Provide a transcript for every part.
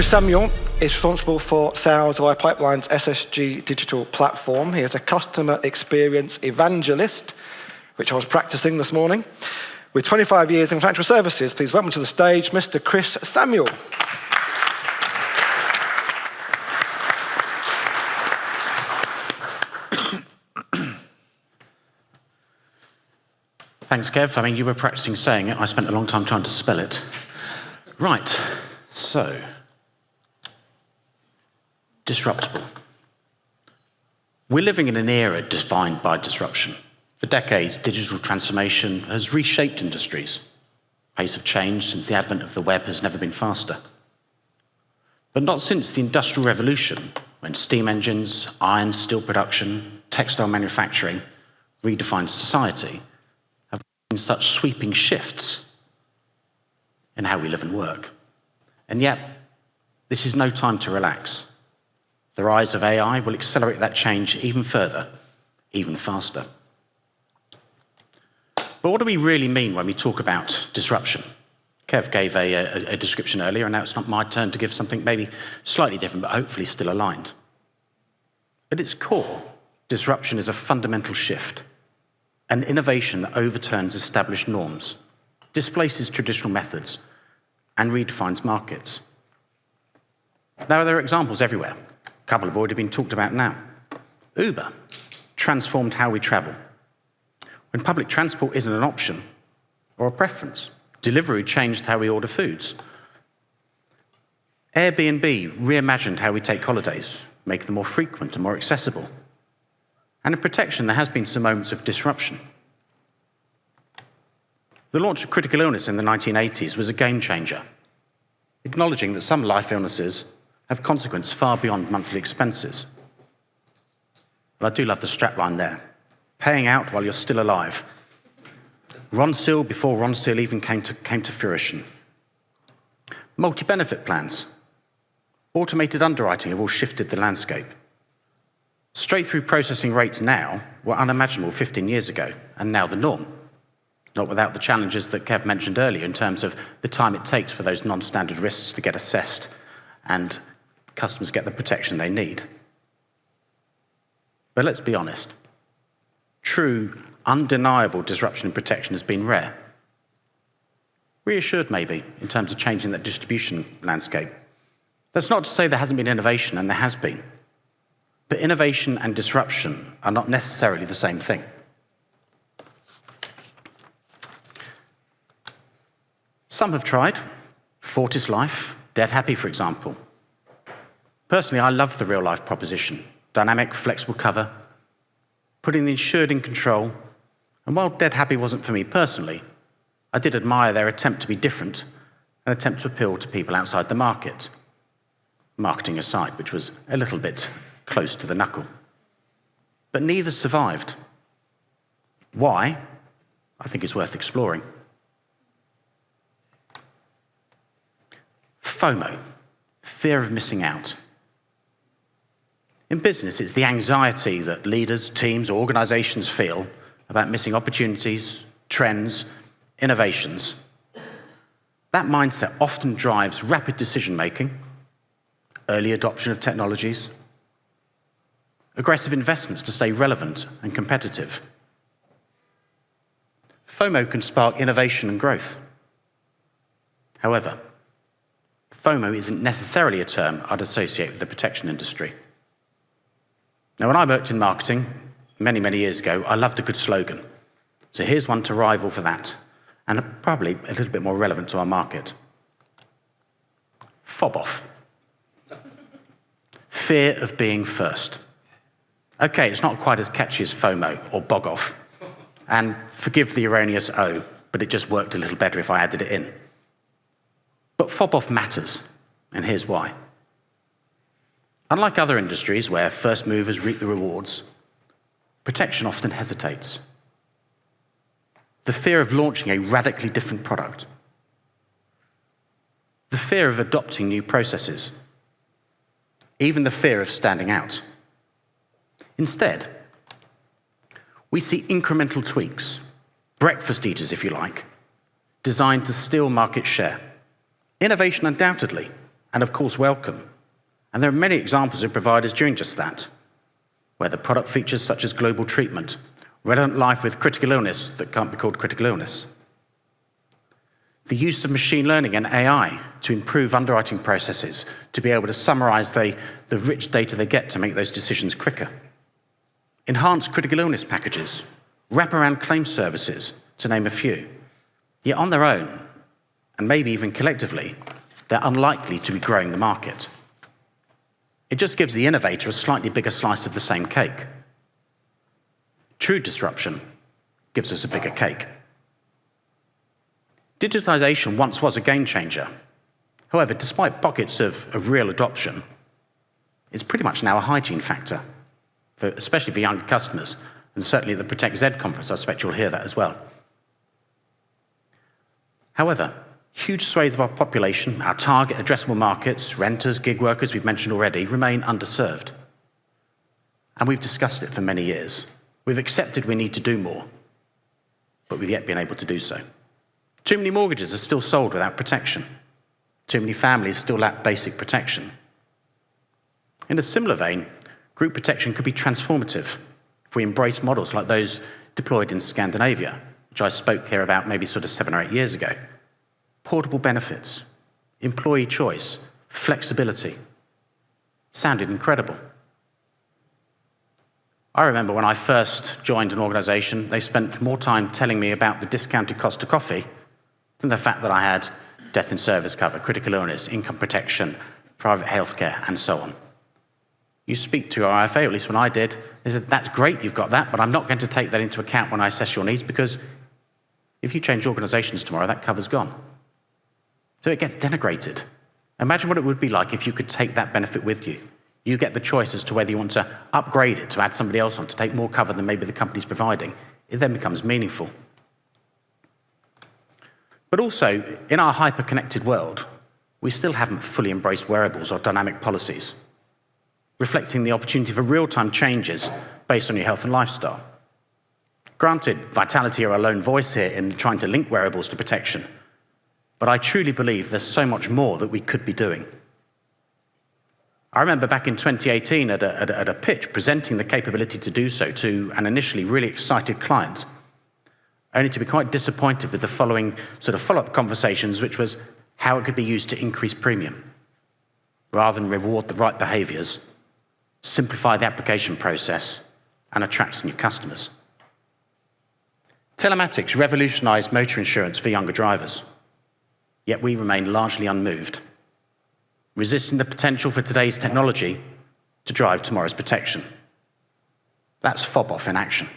Chris Samuel is responsible for sales of iPipeline's SSG digital platform. He is a customer experience evangelist, which I was practicing this morning. With 25 years in financial services, please welcome to the stage Mr. Chris Samuel. Thanks, Kev. I mean, you were practicing saying it. I spent a long time trying to spell it. Right, so, disruptable. We're living in an era defined by disruption. For decades, digital transformation has reshaped industries. Pace of change since the advent of the web has never been faster. But not since the Industrial Revolution, when steam engines, iron, steel production, textile manufacturing redefined society, have been such sweeping shifts in how we live and work. And yet, this is no time to relax. The rise of AI will accelerate that change even further, even faster. But what do we really mean when we talk about disruption? Kev gave a description earlier, and now it's not my turn to give something maybe slightly different, but hopefully still aligned. At its core, disruption is a fundamental shift, an innovation that overturns established norms, displaces traditional methods, and redefines markets. Now, there are examples everywhere. A couple have already been talked about now. Uber transformed how we travel. When public transport isn't an option or a preference, Deliveroo changed how we order foods. Airbnb reimagined how we take holidays, make them more frequent and more accessible. And in protection, there has been some moments of disruption. The launch of critical illness in the 1980s was a game changer, acknowledging that some life illnesses have consequences far beyond monthly expenses. But I do love the strapline there. Paying out while you're still alive. Ronseal before Ronseal even came to fruition. Multi-benefit plans. Automated underwriting have all shifted the landscape. Straight-through processing rates now were unimaginable 15 years ago, and now the norm. Not without the challenges that Kev mentioned earlier in terms of the time it takes for those non-standard risks to get assessed and customers get the protection they need. But let's be honest. True, undeniable disruption in protection has been rare. Reassured, maybe, in terms of changing that distribution landscape. That's not to say there hasn't been innovation, and there has been. But innovation and disruption are not necessarily the same thing. Some have tried. Fortis Life, Dead Happy, for example. Personally, I love the real-life proposition. Dynamic, flexible cover, putting the insured in control. And while Dead Happy wasn't for me personally, I did admire their attempt to be different and attempt to appeal to people outside the market. Marketing aside, which was a little bit close to the knuckle. But neither survived. Why? I think is worth exploring. FOMO, fear of missing out. In business, it's the anxiety that leaders, teams, or organizations feel about missing opportunities, trends, innovations. That mindset often drives rapid decision-making, early adoption of technologies, aggressive investments to stay relevant and competitive. FOMO can spark innovation and growth. However, FOMO isn't necessarily a term I'd associate with the protection industry. Now, when I worked in marketing many, many years ago, I loved a good slogan. So here's one to rival for that, and probably a little bit more relevant to our market. Fob off. Fear of being first. Okay, it's not quite as catchy as FOMO or bog off. And forgive the erroneous O, but it just worked a little better if I added it in. But fob off matters, and here's why. Unlike other industries where first movers reap the rewards, protection often hesitates. The fear of launching a radically different product. The fear of adopting new processes. Even the fear of standing out. Instead, we see incremental tweaks, breakfast eaters if you like, designed to steal market share. Innovation undoubtedly, and of course welcome. And there are many examples of providers doing just that, where the product features such as global treatment, redundant life with critical illness that can't be called critical illness, the use of machine learning and AI to improve underwriting processes, to be able to summarize the rich data they get to make those decisions quicker, enhanced critical illness packages, wraparound claim services, to name a few. Yet on their own, and maybe even collectively, they're unlikely to be growing the market. It just gives the innovator a slightly bigger slice of the same cake. True disruption gives us a bigger cake. Digitization once was a game changer. However, despite pockets of real adoption, it's pretty much now a hygiene factor, especially for younger customers. And certainly at the Protect Z conference, I suspect you'll hear that as well. However, huge swathes of our population, our target addressable markets, renters, gig workers we've mentioned already, remain underserved. And we've discussed it for many years. We've accepted we need to do more, but we've yet been able to do so. Too many mortgages are still sold without protection. Too many families still lack basic protection. In a similar vein, group protection could be transformative if we embrace models like those deployed in Scandinavia, which I spoke here about maybe sort of 7 or 8 years ago. Portable benefits, employee choice, flexibility. Sounded incredible. I remember when I first joined an organization, they spent more time telling me about the discounted cost of coffee than the fact that I had death in service cover, critical illness, income protection, private healthcare, and so on. You speak to your IFA, or at least when I did, they said, that's great, you've got that, but I'm not going to take that into account when I assess your needs because if you change organizations tomorrow, that cover's gone. So it gets denigrated. Imagine what it would be like if you could take that benefit with you. You get the choice as to whether you want to upgrade it, to add somebody else on, to take more cover than maybe the company's providing. It then becomes meaningful. But also, in our hyper-connected world, we still haven't fully embraced wearables or dynamic policies, reflecting the opportunity for real-time changes based on your health and lifestyle. Granted, Vitality are a lone voice here in trying to link wearables to protection, but I truly believe there's so much more that we could be doing. I remember back in 2018 at a pitch presenting the capability to do so to an initially really excited client, only to be quite disappointed with the following sort of follow-up conversations, which was how it could be used to increase premium, rather than reward the right behaviors, simplify the application process, and attract new customers. Telematics revolutionized motor insurance for younger drivers, yet we remain largely unmoved, resisting the potential for today's technology to drive tomorrow's protection. That's fob-off in action.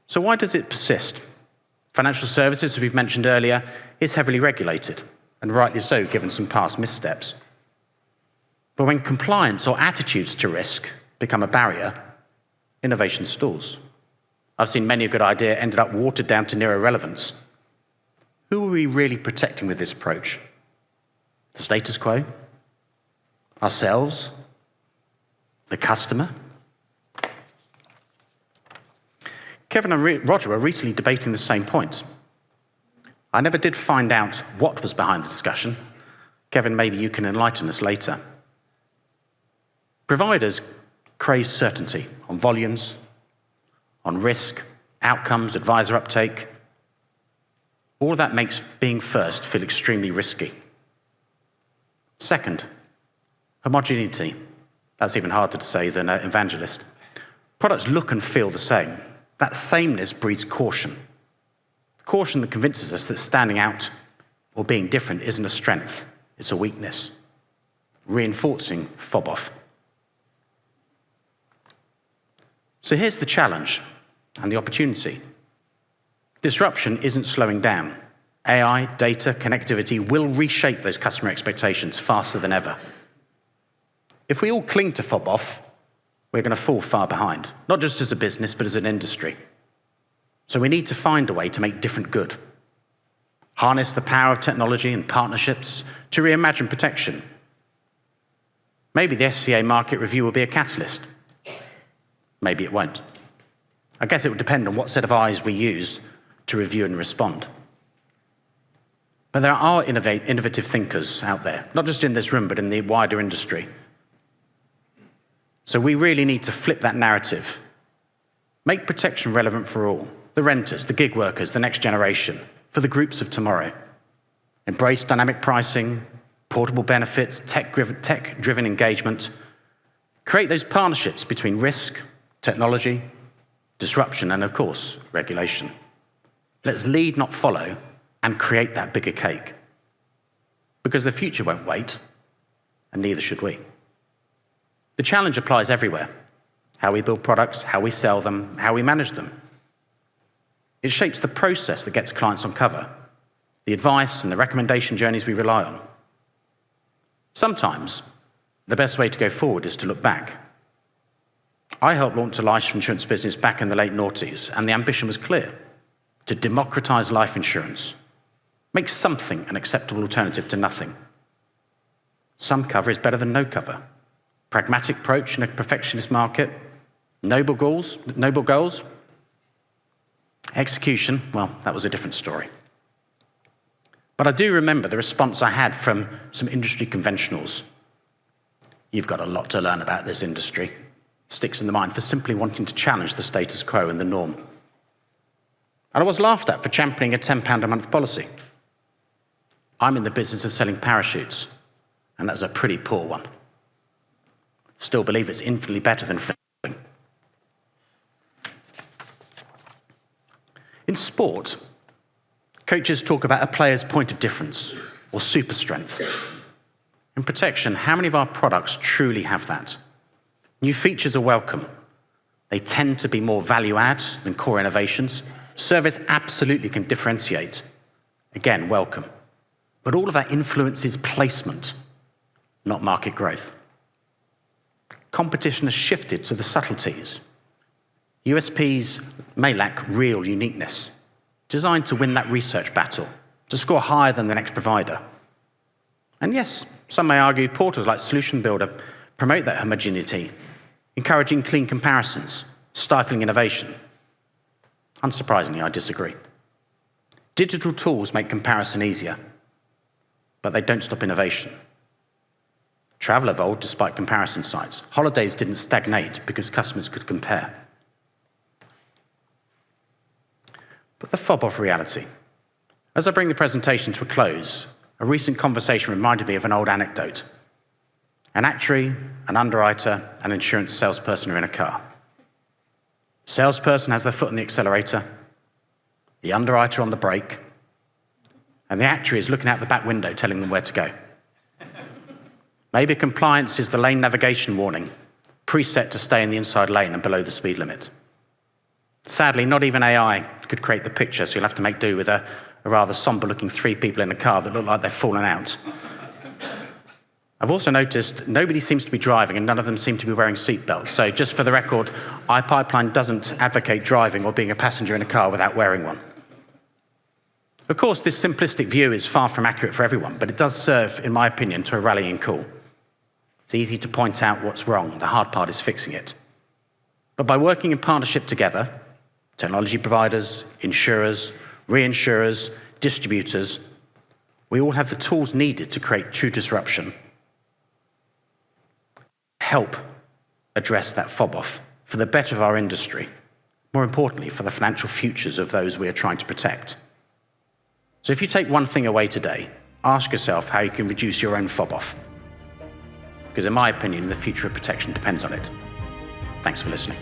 So why does it persist? Financial services, as we've mentioned earlier, is heavily regulated, and rightly so, given some past missteps. But when compliance or attitudes to risk become a barrier, innovation stalls. I've seen many a good idea ended up watered down to near irrelevance. Who are we really protecting with this approach? The status quo? Ourselves? The customer? Kevin and Roger were recently debating the same point. I never did find out what was behind the discussion. Kevin, maybe you can enlighten us later. Providers crave certainty on volumes, on risk, outcomes, advisor uptake. All of that makes being first feel extremely risky. Second, homogeneity. That's even harder to say than evangelist. Products look and feel the same. That sameness breeds caution. Caution that convinces us that standing out or being different isn't a strength, it's a weakness, reinforcing fob-off. So here's the challenge and the opportunity. Disruption isn't slowing down. AI, data, connectivity will reshape those customer expectations faster than ever. If we all cling to fob-off, we're going to fall far behind, not just as a business, but as an industry. So we need to find a way to make different good. Harness the power of technology and partnerships to reimagine protection. Maybe the FCA market review will be a catalyst. Maybe it won't. I guess it would depend on what set of eyes we use to review and respond. But there are innovative thinkers out there, not just in this room, but in the wider industry. So we really need to flip that narrative. Make protection relevant for all. The renters, the gig workers, the next generation, for the groups of tomorrow. Embrace dynamic pricing, portable benefits, tech-driven engagement. Create those partnerships between risk, technology, disruption, and of course, regulation. Let's lead, not follow, and create that bigger cake. Because the future won't wait, and neither should we. The challenge applies everywhere. How we build products, how we sell them, how we manage them. It shapes the process that gets clients on cover, the advice and the recommendation journeys we rely on. Sometimes, the best way to go forward is to look back. I helped launch a life insurance business back in the late noughties, and the ambition was clear: to democratize life insurance. Make something an acceptable alternative to nothing. Some cover is better than no cover. Pragmatic approach in a perfectionist market. Noble goals. Execution, well, that was a different story. But I do remember the response I had from some industry conventionals. You've got a lot to learn about this industry. Sticks in the mind for simply wanting to challenge the status quo and the norm. And I was laughed at for championing a £10 a month policy. I'm in the business of selling parachutes, and that's a pretty poor one. Still believe it's infinitely better than free. In sport, coaches talk about a player's point of difference, or super strength. In protection, how many of our products truly have that? New features are welcome. They tend to be more value-add than core innovations. Service absolutely can differentiate. Again, welcome. But all of that influences placement, not market growth. Competition has shifted to the subtleties. USPs may lack real uniqueness, designed to win that research battle, to score higher than the next provider. And yes, some may argue portals like Solution Builder promote that homogeneity, encouraging clean comparisons, stifling innovation. Unsurprisingly, I disagree. Digital tools make comparison easier, but they don't stop innovation. Travel evolved despite comparison sites. Holidays didn't stagnate because customers could compare. But the fob off reality. As I bring the presentation to a close, a recent conversation reminded me of an old anecdote. An actuary, an underwriter, and an insurance salesperson are in a car. The salesperson has their foot on the accelerator, the underwriter on the brake, and the actuary is looking out the back window telling them where to go. Maybe compliance is the lane navigation warning, preset to stay in the inside lane and below the speed limit. Sadly, not even AI could create the picture, so you'll have to make do with a rather somber-looking 3 people in a car that look like they've fallen out. I've also noticed nobody seems to be driving and none of them seem to be wearing seatbelts. So just for the record, iPipeline doesn't advocate driving or being a passenger in a car without wearing one. Of course, this simplistic view is far from accurate for everyone, but it does serve, in my opinion, to a rallying call. It's easy to point out what's wrong. The hard part is fixing it. But by working in partnership together, technology providers, insurers, reinsurers, distributors, we all have the tools needed to create true disruption. Help address that fob-off for the better of our industry, more importantly, for the financial futures of those we are trying to protect. So if you take one thing away today, ask yourself how you can reduce your own fob-off. Because in my opinion, the future of protection depends on it. Thanks for listening.